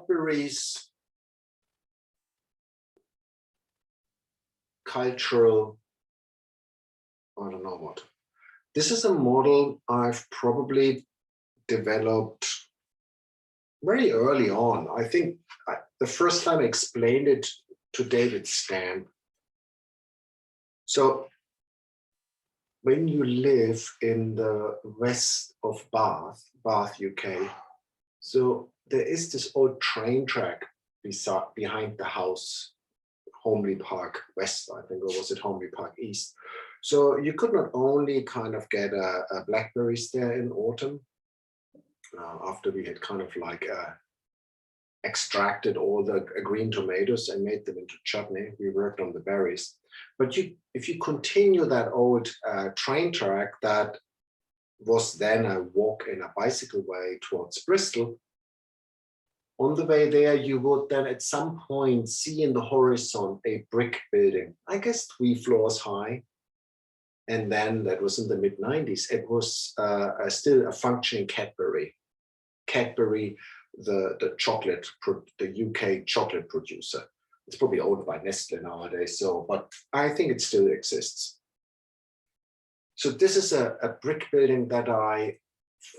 Cadbury's cultural, I don't know what. This is a model I've probably developed very early on. I think the first time I explained it to David Stamp. So when you live in the west of Bath, UK, so there is this old train track behind the house, Homely Park West, I think, or was it Homely Park East? So you could not only kind of get blackberries there in autumn, after we had kind of like extracted all the green tomatoes and made them into chutney. We worked on the berries. But if you continue that old train track that was then a walk in a bicycle way towards Bristol, on the way there, you would then at some point see in the horizon a brick building, I guess 3 floors high. And then that was in the mid-90s. It was still a functioning Cadbury. Cadbury, the chocolate, the UK chocolate producer. It's probably owned by Nestle nowadays, so, but I think it still exists. So this is a brick building that I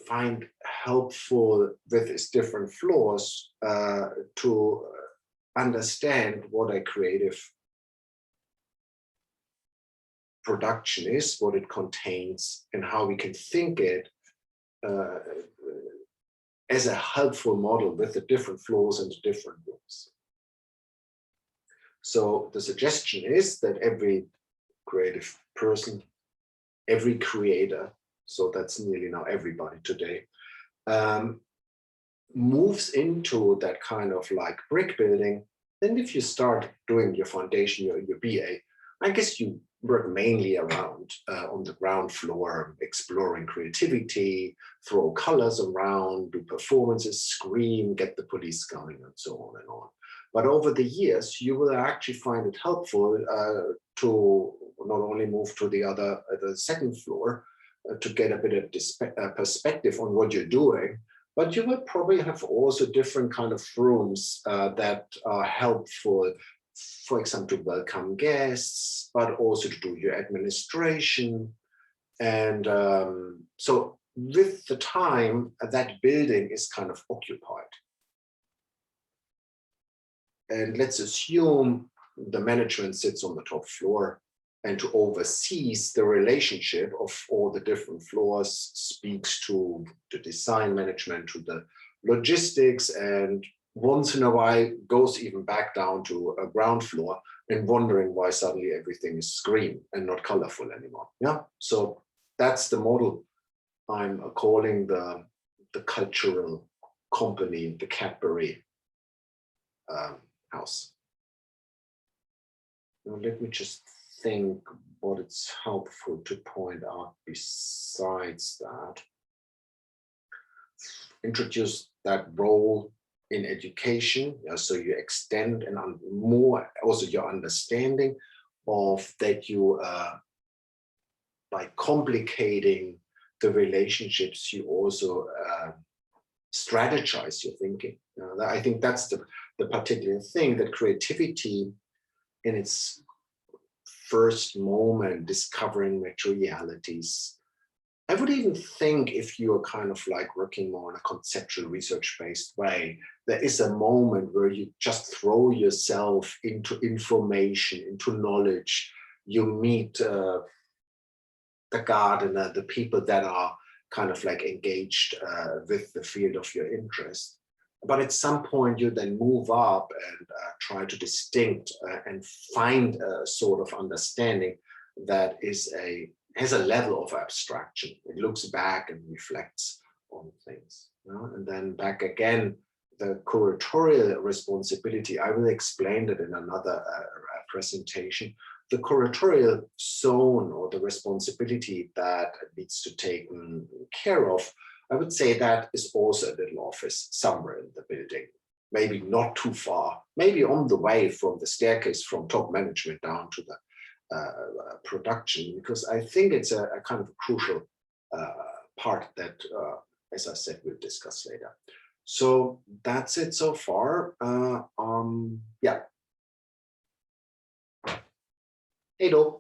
find helpful with its different floors to understand what a creative production is, what it contains, and how we can think it as a helpful model with the different floors and the different rooms. So the suggestion is that every creative person, every creator, so that's nearly now everybody today, moves into that kind of like brick building. Then if you start doing your foundation, your BA, I guess you work mainly around on the ground floor, exploring creativity, throw colors around, do performances, scream, get the police going, and so on and on. But over the years, you will actually find it helpful to not only move to the second floor to get a bit of perspective on what you're doing, but you will probably have also different kind of rooms that are helpful, for example, to welcome guests, but also to do your administration. And so with the time, that building is kind of occupied. And let's assume the management sits on the top floor and to oversees the relationship of all the different floors, speaks to the design management, to the logistics, and once in a while goes even back down to a ground floor and wondering why suddenly everything is green and not colorful anymore. Yeah, so that's the model I'm calling the cultural company, the Cadbury house. Now let me just think what it's helpful to point out besides that. Introduce that role in education, so you extend and more also your understanding of that you by complicating the relationships, you also strategize your thinking. I think that's the particular thing, that creativity in its first moment, discovering materialities. I would even think if you're kind of like working more in a conceptual research-based way, there is a moment where you just throw yourself into information, into knowledge. You meet the gardener, the people that are kind of like engaged with the field of your interest. But at some point you then move up and try to distinct and find a sort of understanding that has a level of abstraction. It looks back and reflects on things. And then back again, the curatorial responsibility, I will explain it in another presentation. The curatorial zone or the responsibility that needs to take care of, I would say that is also a little office somewhere in the building, maybe not too far, maybe on the way from the staircase from top management down to the production, because I think it's a kind of a crucial part that, as I said, we'll discuss later. So that's it so far. Yeah. Hey, Do.